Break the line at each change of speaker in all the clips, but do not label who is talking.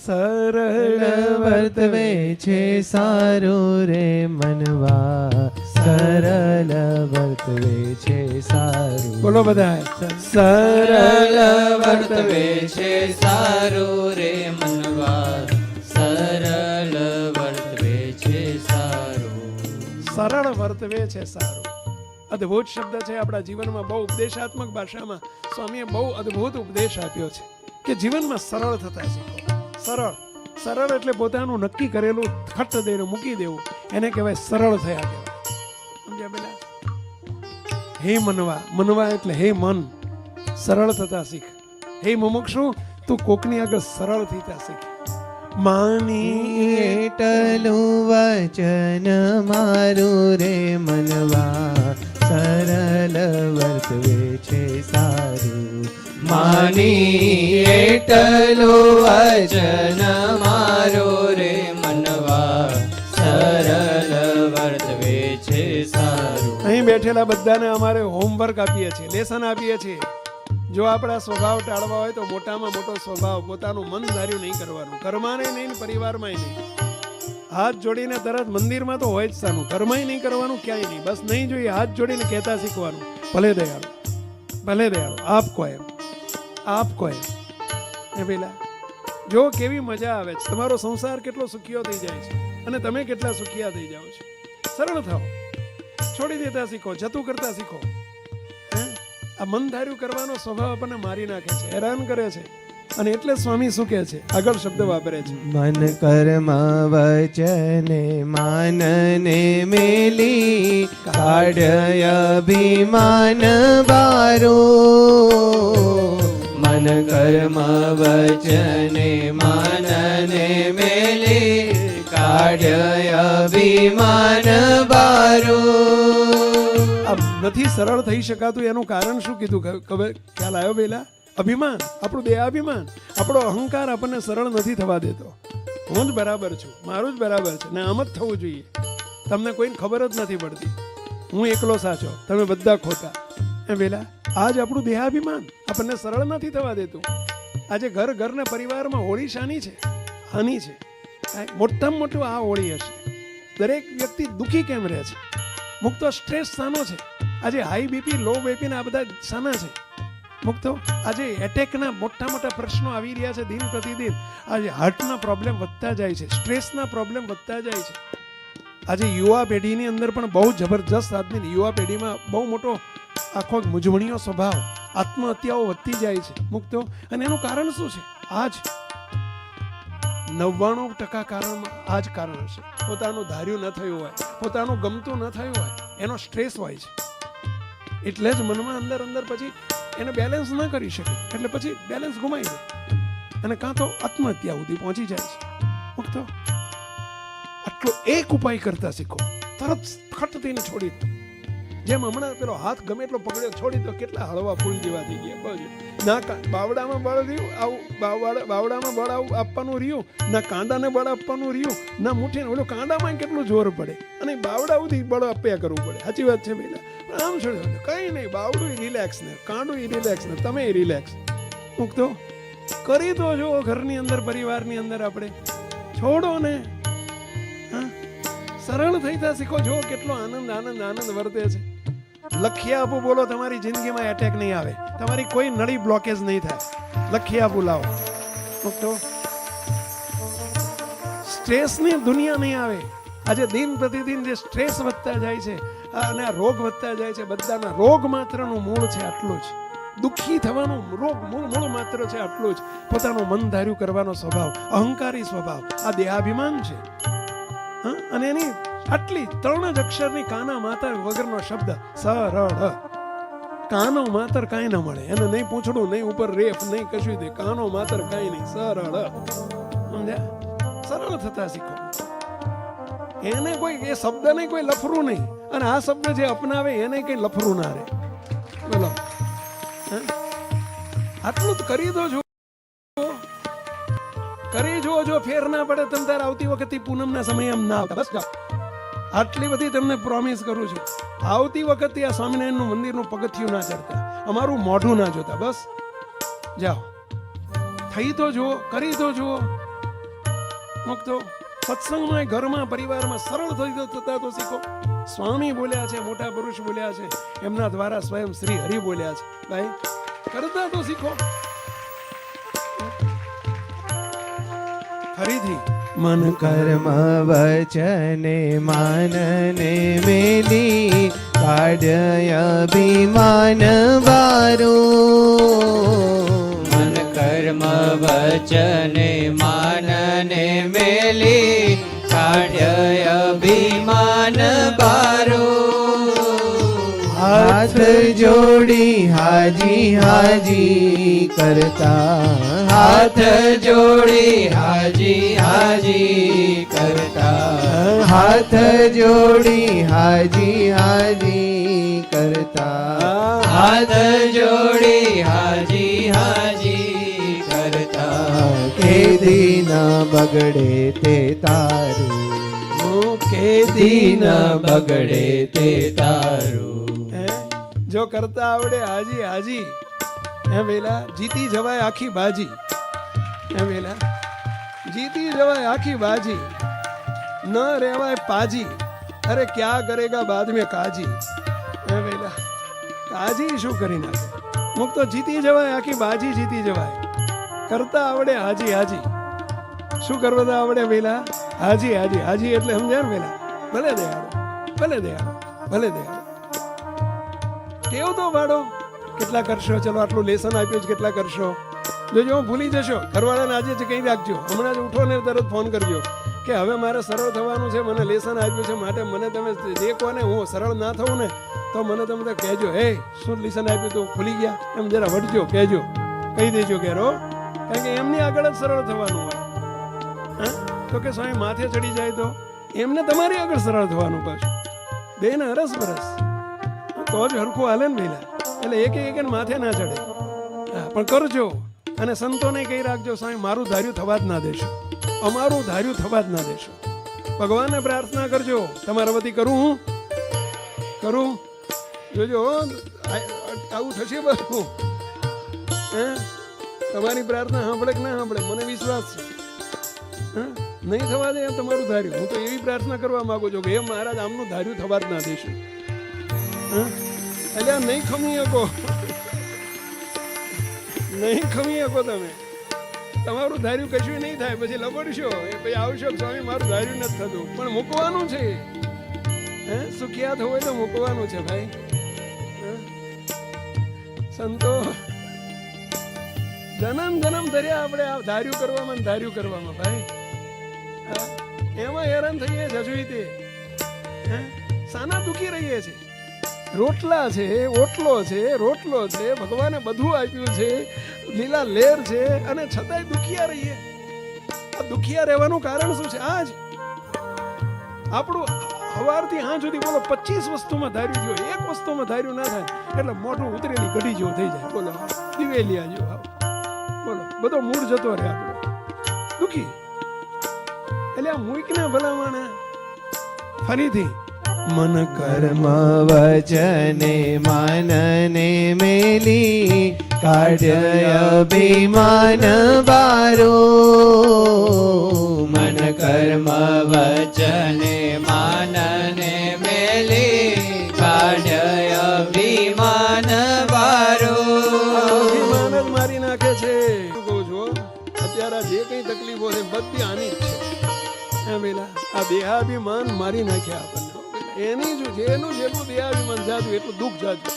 સરળ
વર્તવે છે સારું રે મનવા, સરળ વર્તવે છે સારું.
બોલો બધા.
સરળ વર્તવે છે સારું રે મનવા, સરળ વર્તવે છે સારું.
સરળ વર્તવે છે સારું. અદ્ભુત શબ્દ છે. આપણા જીવનમાં બહુ ઉપદેશાત્મક ભાષામાં સ્વામીએ બહુ અદ્ભુત ઉપદેશ આપ્યો છે કે જીવનમાં સરળ થતા શીખો. સરળ સરળ એટલે પોતાનું નક્કી કરેલું ખટ દઈને મૂકી દેવું, એને કહેવાય સરળ થયા કહેવાય. સમજ્યા પેલા? હે મનવા, મનવા એટલે હે મન, સરળ થતા શીખ. હે મુમુક્ષુ, તું કોકની આગળ સરળ થતા શીખ. માની
એટલું વચન મારું રે મનવા, સરળ વર્તવે છે સારું.
માની એટલું વચન મારું રે મનવા, સરળ વર્તવે છે સારું.
અહીં બેઠેલા બધાને અમારે હોમવર્ક આપીએ છીએ, લેસન આપીએ છીએ. જો આપણા સ્વભાવ ટાળવા હોય તો મોટામાં મોટો સ્વભાવ પોતાનું મન ધાર્યું નહીં કરવાનું. ઘરમાં નહીં, પરિવારમાં નહીં. હાથ જોડીને તરત મંદિરમાં તો હોય જ સાનું, ઘરમાં નહીં કરવાનું, ક્યાંય નહીં. બસ નહીં જોઈએ, હાથ જોડીને કહેતા શીખવાનું, ભલે દયાળુ, ભલે દયાળુ, આપ કો એમ, આપ કો એમ. એ પેલા જો કેવી મજા આવે છે, તમારો સંસાર કેટલો સુખિયો થઈ જાય છે અને તમે કેટલા સુખિયા થઈ જાઓ છો. સરળ થાઓ, છોડી દેતા શીખો, જતું કરતા શીખો. આ મન ધાર્યું કરવાનો સ્વભાવ આપણને મારી નાખે છે, હેરાન કરે છે. અને એટલે સ્વામી શું કહે છે, આગળ શબ્દ વાપરે છે,
મન કર્મ વચને માનને મેલી, કાઢ્ય અભિમાન બારો.
મન કર્મ વચને માનને મેલી, કાઢ્ય અભિમાન બારો.
આ નથી સરળ થઈ શકાતું એનું કારણ શું કીધું ખબર, ખ્યાલ આવ્યો પેલા? અભિમાન, આપણું દેહાભિમાન, આપણો અહંકાર આપણને સરળ નથી થવા દેતો. હું જ બરાબર છું, મારું જ બરાબર છે ને આમ જ થવું જોઈએ. તમને કોઈને ખબર જ નથી પડતી, હું એકલો સાચો, તમે બધા ખોટા. એ પેલા આજ આપણું દેહાભિમાન આપણને સરળ નથી થવા દેતું. આજે ઘરને પરિવારમાં હોળી શાની છે? હાની છે. મોટામાં મોટું આ હોળી હશે. દરેક વ્યક્તિ દુઃખી કેમ રહે છે? મુક્તો સ્ટ્રેસ શાનો છે? આજે હાઈ બીપી, લો બીપી આ બધા શાના છે? મુક્તો આજે એટેકના મોટા મોટા પ્રશ્નો આવી રહ્યા છે દિન પ્રતિદિન. આજે હાર્ટના પ્રોબ્લેમ વધતા જાય છે, સ્ટ્રેસના પ્રોબ્લેમ વધતા જાય છે. આજે યુવા પેઢીની અંદર પણ બહુ જબરજસ્ત, આજની યુવા પેઢીમાં બહુ મોટો આખો મૂંઝવણીયો સ્વભાવ, આત્મહત્યાઓ વધતી જાય છે. મુક્તો અને એનું કારણ શું છે? આજ 99% કારણમાં આ જ કારણ હશે. પોતાનું ધાર્યું ન થયું હોય, પોતાનું ગમતું ન થયું હોય, એનો સ્ટ્રેસ હોય છે. એટલે જ મનમાં અંદર અંદર પછી એને બેલેન્સ ન કરી શકે, એટલે પછી બેલેન્સ ગુમાઈ જાય અને કાં તો આત્મહત્યા સુધી પહોંચી જાય છે. મુક્તો આટલો એક ઉપાય કરતા શીખો, તરત ખટ થઈને છોડી દો. જેમ હમણાં પેલો હાથ ગમે એટલો પકડ્યો, છોડી દો, કેટલા હળવા ફૂલ જેવા થઈ ગયા. બસ ના બાવડામાં બળ રહ્યું, આવું બાવડામાં બળ આવું આપવાનું રહ્યું, ના કાંડાને બળ આપવાનું રહ્યું, ના મુઠ્ઠીને ઓલું કાંડામાં કેટલું જોર પડે અને બાવડા સુધી બળ આપ્યા કરવું પડે. સાચી વાત છે પેલા. પણ આમ છોડ્યું કઈ નહીં, બાવડું રિલેક્સ ને, કાંડું રિલેક્સ ને, તમે રિલેક્સ. મૂકતો કરી દો જો ઘરની અંદર, પરિવારની અંદર આપણે છોડો ને. સરળ થઈતા શીખો. જો કેટલો આનંદ આનંદ આનંદ વર્તે છે. લખી આપું બોલો, તમારી જિંદગીમાં એટેક નહીં આવે, તમારી કોઈ નળી બ્લોકેજ નહીં થાય. લખી આપું લાવો, તો સ્ટ્રેસની દુનિયા નહીં આવે. આજે દિન પ્રતિદિન જે સ્ટ્રેસ વધતા જાય છે અને આ રોગ વધતા જાય છે, બધાના રોગ માત્રનું મૂળ છે આટલું જ. દુઃખી થવાનું રોગ મૂળ માત્ર છે આટલું જ. પોતાનું મન ધાર્યું કરવાનો સ્વભાવ, અહંકારી સ્વભાવ, આ દેહાભિમાન છે. અને એની આટલી 3 જ અક્ષરની કાના માતર વગરનો શબ્દ સરળ. કાનો માતર કાંઈ ન મળે એને, નહીં પૂંછડું, નહીં ઉપર રેફ, નહીં કશું દે. કાનો માતર કાંઈ નહીં, સરળ. સમજ્યા? સરળ થતા શીખો. એને કોઈ એ શબ્દને કોઈ લફરું નહીં, અને આ શબ્દ જે અપનાવે એને કઈ લફરું ના રહે. બોલો, આટલું જ કરી દો. જો કરી જો ફેર ના પડે તમે તાર આવતી વખતે પૂનમના સમય એમ ના આવતા. બસ જાઓ, આટલી બધી તમને પ્રોમિસ કરું છું. આવતી વખતે આ સ્વામિનારાયણનું મંદિરનું પગથિયું ના ચડતા, અમારું મોઢું ના જોતા. બસ જાઓ, થઈ તો જુઓ, કરી તો જુઓ. મુક્તો સત્સંગમાં ઘરમાં પરિવારમાં સરળ થતા તો શીખો. સ્વામી બોલ્યા છે, મોટા પુરુષ બોલ્યા છે, એમના દ્વારા સ્વયં શ્રી હરિ બોલ્યા છે. ભાઈ કરતા તો શીખો. ફરીથી
મન કર્મ વચને માનને મેલી કાઢ્ય અભિમાન બારું.
મન કર્મ વચને માનને મેલી કાઢ્ય અભિમાન બારું.
હાથ જોડી હાજી હાજી કરતા,
હાથ જોડી હાજી હાજી કરતા.
હાથ જોડી હાજી હાજી કરતા.
હાથ જોડી હાજી હાજી કરતા.
કેદી ન બગડે તે તારું,
કેદી ન બગડે તે તારું.
હે? જો કરતા આવડે હાજી હાજી, હે વેલા જીતી જવાય આખી બાજી. હે વેલા જીતી જવાય આખી બાજી, ન રહેવાય પાજી. અરે ક્યાં કરેગા બાદ મેં કાજી. હે વેલા કાજી શું કરી નાખે. મુક્તો જીતી જવાય આખી બાજી, જીતી જવાય. કરતા આવડે હાજી હાજી. શું કરવા આવડે વેલા? હાજી હાજી. હાજી એટલે સમજ્યા ને વેલા? ભલે દયાળો, ભલે દયાળો, ભલે દયાળો. કેવું તો વાળો કેટલા કરશો? ચલો આટલું લેસન આપ્યું છે, કેટલા કરશો? જોજો ભૂલી જશો. ઘરવાળાને આજે જ કહી રાખજો, હમણાં જ ઉઠો ને તરત ફોન કરજો કે હવે મારે સરળ થવાનું છે, મને લેસન આપ્યું છે, માટે મને તમે જે કહો ને, હું સરળ ના થવું ને તો મને તમે કહેજો. હે શું લેસન આપ્યું તું ભૂલી ગયા? એમ જરા વટજો, કહેજો, કહી દેજો કે રો, કારણ કે એમની આગળ જ સરળ થવાનું હોય. હા તો કે સ્વામી માથે ચડી જાય તો એમને તમારી આગળ સરળ થવાનું પાછું. બેન હરસ બરસ તો જ હરખું હાલે ને પહેલા. એટલે એક એક માથે ના ચડે. હા પણ કરજો. અને સંતોને કહી રાખજો, સ્વામી મારું ધાર્યું થવા જ ના દેશો, અમારું ધાર્યું થવા જ ના દેશો. ભગવાનને પ્રાર્થના કરજો. તમારા વતી કરું, હું કરું. જોજો આવું થશે બધું. હે તમારી પ્રાર્થના સાંભળે કે ના સાંભળે મને વિશ્વાસ છે. હા નહીં થવા દે તમારું ધાર્યું. હું તો એવી પ્રાર્થના કરવા માંગુ છું કે હે મહારાજ આમનું ધાર્યું થવા જ ના દેશું. એટલે આ નહીં ખમી શકો, નહીં ખમી શકો તમે. તમારું ધાર્યું કશું નહીં થાય, પછી લબડશો, પછી આવશો સ્વામી મારું ધાર્યું નથી થતું. પણ મૂકવાનું છે. હે સુખિયાત હોય તો મૂકવાનું છે ભાઈ. સંતો જન્મ જન્મ ધર્યા આપણે આ ધાર્યું કરવામાં, ધાર્યું કરવામાં ભાઈ. એમાં હેરાન થઈએ છે હજુ તે. સાના દુખી રહીએ છે. રોટલા છે, ઓટલો છે, રોટલો છે, ભગવાને બધું આપ્યું છે, લીલા લેર છે, અને છતાંય દુખિયા રહીએ. આ દુખિયા રહેવાનું કારણ શું છે? આજ આપણું સવારથી હાં સુધી બોલો 25 વસ્તુમાં ધાર્યું થયું, એક વસ્તુમાં ધાર્યું ના થાય એટલે મોઢું ઉતરેલી કઢી જેવું થઈ જાય. બોલો દિવેલિયા જેવું. બોલો બધો મૂળ જતો રહે આપણો દુખી. એટલે આ મૂકને ભલામણ ફરીથી
મન કર્મ વચને માનને મેલી કાઢ્ય અભિમાન બારું.
મન કર્મ વચને માનને મેલી કાઢ્ય અભિમાન બારું.
અભિમાન જ મારી નાખે છે. કહું છું અત્યારે જે કઈ તકલીફો છે બધી આની જ છે. પેલા આ દેહાભિમાન મારી નાખ્યા આપણને. એની જેનું જેટલું દેહાભિમાન જાજુ એટલું દુઃખ જાજુ.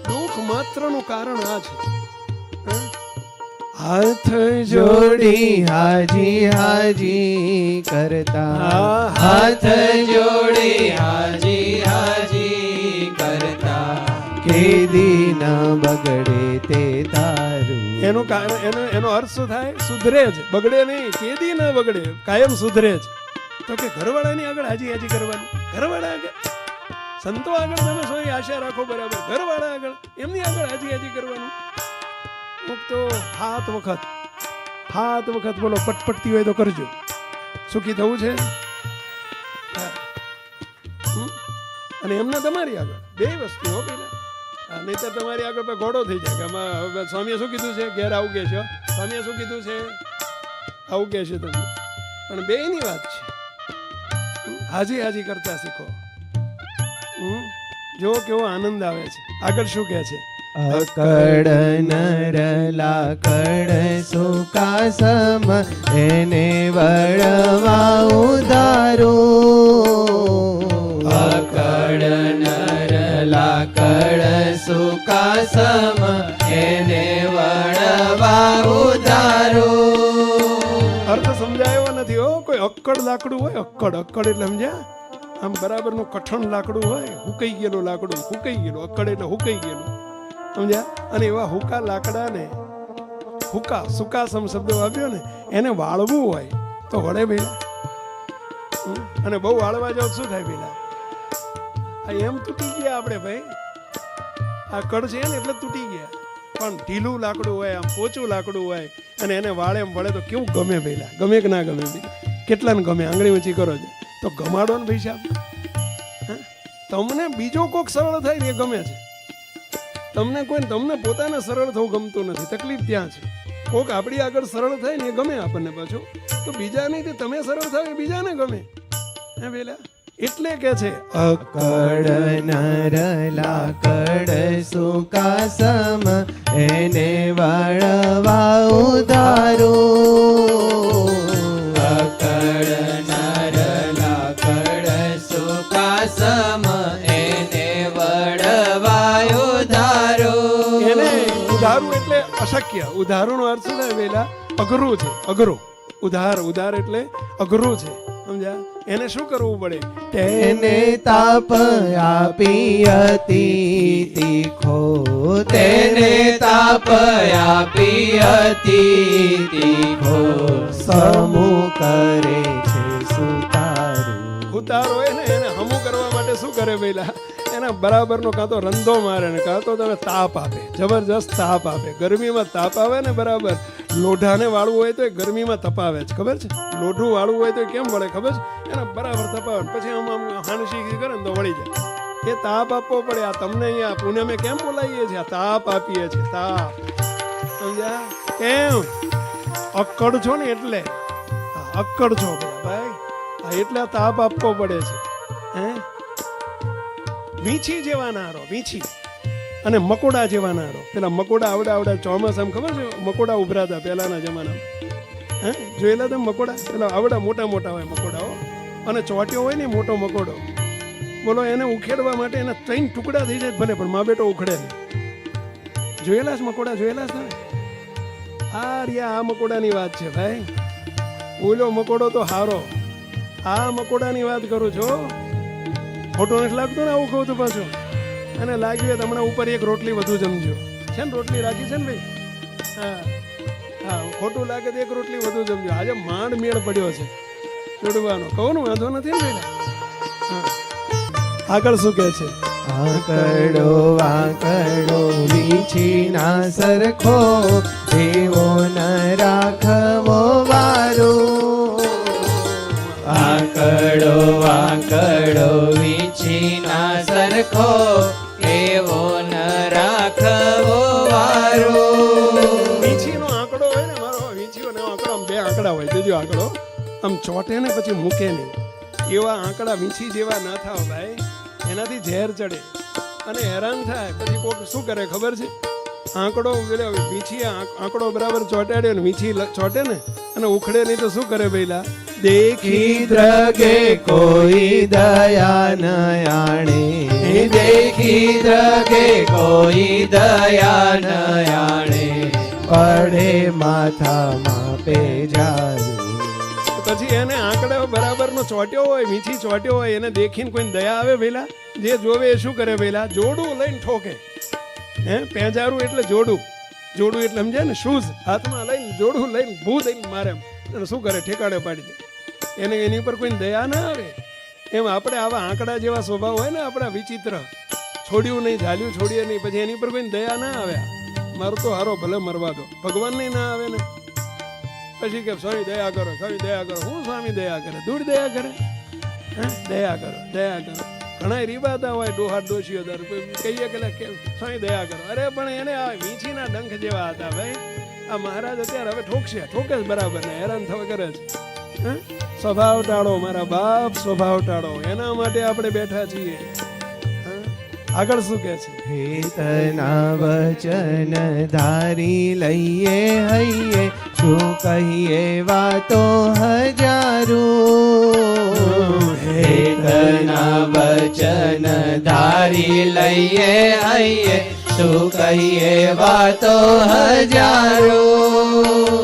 દુઃખ માત્રનું કારણ આ છે.
હાથ જોડી હાજી હાજી કરતા.
હાથ જોડી હાજી હાજી કરતા.
કેદી ન બગડે તે તારું.
એનું કારણ એનો અર્થ શું થાય? સુધરે જ, બગડે નહીં. કેદી ન બગડે, કાયમ સુધરે જ. તો કે ઘરવાળાની આગળ હાજી હાજી કરવાનું. ઘરવાળા આગળ, સંતો આગળ તમે સોય આશા રાખો બરાબર. ઘરવાળા આગળ, એમની આગળ હાજી હાજી કરવાનું. તો 7 વખત બોલો પટપટતી હોય તો કરજો. સુખી થવું છે. અને એમને તમારી આગળ બે વસ્તુઓ પેલા. નહીતર તમારી આગળ ઘોડો થઈ જાય કે સ્વામીએ શું કીધું છે, ઘેર આવું કે છે. સ્વામીએ શું કીધું છે, આવું કે છે તમને. પણ બેયની વાત છે. હાજી હાજી કરતા શીખો. જો કેવો આનંદ આવે છે. આગળ શું કહે છે?
અકડ નર લાકડ સુકા સમ એને વળવા ઉધારો.
અકડ નર લાકડ સુકા સમ એને વળવા ઉધારો.
અર્થ સમજાયો નથી હો. કોઈ અક્કડ લાકડું હોય, અક્કડ એટલે સમજ્યા? આમ બરાબરનું કઠણ લાકડું હોય, હુકાઈ ગયેલું લાકડું, હુકાઈ ગયેલું, અક્કડ એટલે હુકાઈ ગયેલું, સમજ્યા? અને એવા હુકા લાકડાને સુકાસમ શબ્દ વાપર્યો ને, એને વાળવું હોય તો વળે ભેલા. અને બહુ વાળવા જાવ શું થાય ભેલા? આ એમ તૂટી ગયા આપણે ભાઈ. આ કડ છે ને એટલે તૂટી ગયા. પણ ઢીલું લાકડું હોય, આમ પોચું લાકડું હોય અને એને વાળે એમ વળે તો કેવું ગમે ભેલા. ગમે કે ના ગમે ભેલા? કેટલાને ગમે? આંગળી ઊંચી કરો છો તો ગમાડો ને ભાઈ સાહેબ. તમને બીજો કોક સરળ થાય ને એ ગમે છે. તમને પોતાને સરળ થવું ગમતું નથી. તકલીફ ત્યાં છે. કોક આપણી આગળ સરળ થાય ને એ ગમે આપણને પાછું. તો બીજા નહીં, તમે સરળ થાવ એ બીજાને ગમે. હે પેલા એટલે કે છે
અકડ નર લાકડ સુકા સમ એને વળવા ઉધારો.
અકડ નર લાકડ સુકા સમ એને વળવા ઉધારો.
એને ઉધારું એટલે અશક્ય. ઉધારું નો અર્થ શું થાય પેલા? અઘરું છે. અઘરું. ઉધાર એટલે અઘરું છે, સમજ્યા? એને શું કરવું પડે?
તેને તાપ આપી અતિ તીખો.
તેને તાપ આપી અતિ તીખો.
સમૂહ કરે છે સુતારું.
ઉતાર હોય ને એને હમું કરવા માટે શું કરે પેલા? એના બરાબરનો કાં તો રંધો મારે ને કાં તો તમે તાપ આપે. જબરજસ્ત તાપ આપે. ગરમીમાં તાપ આવે ને બરાબર. લોઢાને વાળવું હોય તો એ ગરમીમાં તપાવે છે, ખબર છે? લોઢું વાળવું હોય તો કેમ વળે ખબર છે? એને બરાબર તપાવે. પછી આમ હાનશી કરે ને તો વળી જાય. એ તાપ આપવો પડે. આ તમને અહીંયા પુણે મેં કેમ બોલાવીએ છીએ? આ તાપ આપીએ છીએ. તાપ, સમજ્યા? કેમ? અક્કડ છો ને એટલે. અક્કડ છો ભાઈ. એટલે આ તાપ આપવો પડે છે. હે વીંછી જેવા નારો, વીંછી અને મકોડા જેવા નારો. પેલા મકોડા આવડા ચોમાસામાં ખબર છે મકોડા ઉભરાતા પહેલાના જમાનામાં? હે જોયેલા તમે મકોડા? પેલા આવડા મોટા હોય મકોડાઓ. અને ચોટ્યો હોય ને મોટો મકોડો, બોલો એને ઉખેડવા માટે એના 3 ટુકડા થઈ જાય ભલે, પણ મા બેટો ઉખડે નહીં. જોયેલા છે મકોડા? જોયેલા છે? આ મકોડાની વાત છે ભાઈ. ઓલો મકોડો તો હારો. આ મકોડાની વાત કરું છું. ખોટો નથી લાગતો ને આવું કહું તો પાછું? અને લાગ્યું હમણાં ઉપર એક રોટલી વધુ જમજો. છે ને રોટલી રાખી છે ને ભાઈ? હા, ખોટું લાગે તો એક રોટલી વધુ જમજો. આજે માંડ મેળ પડ્યો છે જોડવાનો. કહું ને વાંધો નથી ને ભાઈ. આગળ શું કહે છે?
આકડો વાકડો વીછી ના સરખો, એવો ન રાખવો વારો.
આકડો વાકડો વીછી ના સરખો, એવો ન રાખવો વારો.
વીંછીનો આંકડો હોય ને, મારો વીંછીનો આંકડો આમ 2 આંકડા હોય. જોજો આંકડો આમ ચોટે ને પછી મૂકે નહીં. એવા આંકડા વીંછી જેવા ના થાવ ભાઈ. એનાથી ઝેર ચડે અને હેરાન થાય. પછી કોક શું કરે ખબર છે? આંકડો વીંછી આંકડો બરાબર ચોટાડ્યો ને વીંછી ચોટે ને અને ઉખડે નહીં તો શું કરે ભઈલા?
દેખી દ્રગે કોઈ દયા ન આણે.
દેખી દ્રગે કોઈ દયા ન આણે.
પડે માથામાં પેજારું.
પછી એને આંકડા બરાબર નો ચોટ્યો હોય, વીંછી ચોટ્યો હોય, એને દેખીને કોઈ દયા આવે ભઈલા? જે જોવે એ શું કરે ભઈલા? જોડું લઈને ઠોકે. હે પેજારું એટલે જોડું. જોડું એટલે સમજે ને? શૂઝ હાથમાં લઈને જોડું લઈને ભૂ દઈને મારે અને શું કરે? ઠેકાડે પાડી દે. એને એની પર કોઈ દયા ના આવે. એમ આપણે આવા આંકડા જેવા સ્વભાવ હોય ને આપણા વિચિત્ર, છોડ્યું નહીં, ઝાલ્યું છોડીએ નહીં, પછી એની પર કોઈ દયા ના આવે. મારું તો હારો ભલે મરવા દો. ભગવાન નહીં ના આવે ને પછી કે સ્વામી દયા કરો, સ્વામી દયા કરો. હું સ્વામી દયા કરે? દૂર દયા કરે. હે દયા કરો, દયા કરો. ઘણા રીબાતા હોય ડોહા ડોશીઓ દર કહીએ કે સ્વામી દયા કરો. અરે પણ એને આ વીંછીના ડંખ જેવા હતા ભાઈ. આ મહારાજ અત્યારે હવે ઠોકશે, ઠોકે જ બરાબર ને હેરાન થવા કરે છે. હે? સ્વભાવ ટાળો મારા બાપ, સ્વભાવ ટાળો. એના માટે આપણે બેઠા છીએ. હે? આગળ શું કહે છે?
હેતના વચન ધારી લઈએ હૈયે, શું કહીએ વાતો હજારો.
હેતના વચન ધારી લઈએ હૈયે, શું કહીએ વાતો હજારો.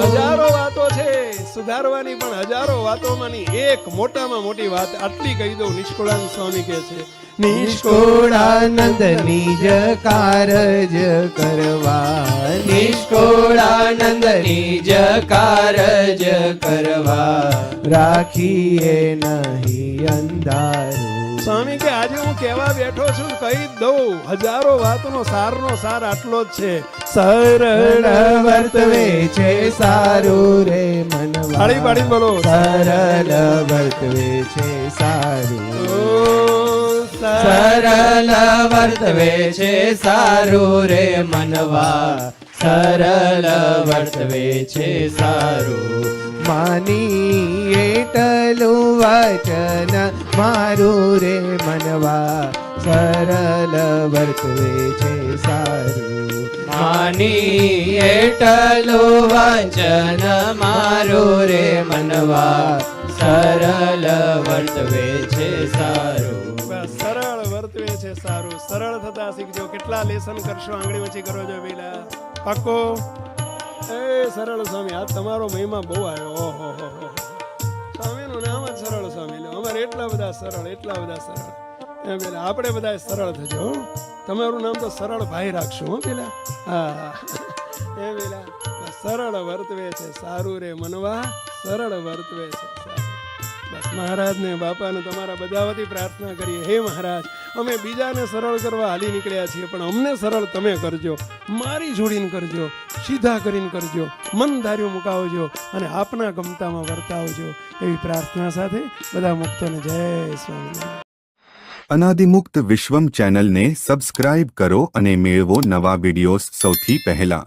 હજારો વાતો છે સુધારવાની, પણ હજારો વાતોમાંની એક મોટામાં મોટી વાત આટલી કહી દઉં. નિષ્કુળાનંદ સ્વામી કહે છે,
નિષ્કુળાનંદ નિજ કારજ કરવા,
નિષ્કુળાનંદ નિજ કારજ કરવા,
રાખીએ નહીં અંધારું.
સ્વામી કે આજે હું કહેવા બેઠો છું, કહી દઉં. હજારો વાતનો સારનો સાર આટલો જ છે.
સરળ વર્તવે છે સારું રે મનવા,
થાળી પાડી બોલો.
સરળ વર્તવે છે સારું.
સરળ વર્તવે છે સારું રે મનવા, સરળ વર્તવે છે સારું.
માની એટલું વચન મારું રે મનવા, સરળ વર્તવે છે સારું.
માની એટલું વચન મારું રે મનવા, સરળ વર્તવે છે સારું.
બસ, સરળ વર્તવે છે સારું. સરળ થતા શીખજો. કેટલા લેસન કરશો, આંગળી વચ્ચે કરો છો પેલા પાકો. એ સરળ સ્વામી, આ તમારો મહિમા બહુ આવ્યો. ઓહો હો હો. સ્વામીનું નામ જ સરળ સ્વામી. લો, અમારે એટલા બધા સરળ, એટલા બધા સરળ. એમ પેલા આપણે બધા સરળ થજો. હો. તમારું નામ તો સરળ ભાઈ રાખશું. હો પેલા. હા એ પેલા બસ, સરળ વર્તવે છે સારું રે મનવા, સરળ વર્તવે છે સારું. બસ મહારાજને બાપાને તમારા બધા વતી પ્રાર્થના કરીએ, હે મહારાજ, અમે બીજાને સરળ કરવા હાલી નીકળ્યા છીએ, પણ અમને સરળ તમે કરજો. મારી જોડીને કરજો, સીધા કરીને કરજો, મન ધાર્યું મુકાવજો અને આપના ગમતામાં વર્તાવજો. એવી પ્રાર્થના સાથે બધા મુક્તોને જય સ્વામિનારાયણ.
અનાદિમુક્ત વિશ્વમ ચેનલને સબસ્ક્રાઇબ કરો અને મેળવો નવા વિડિયોઝ સૌથી પહેલા.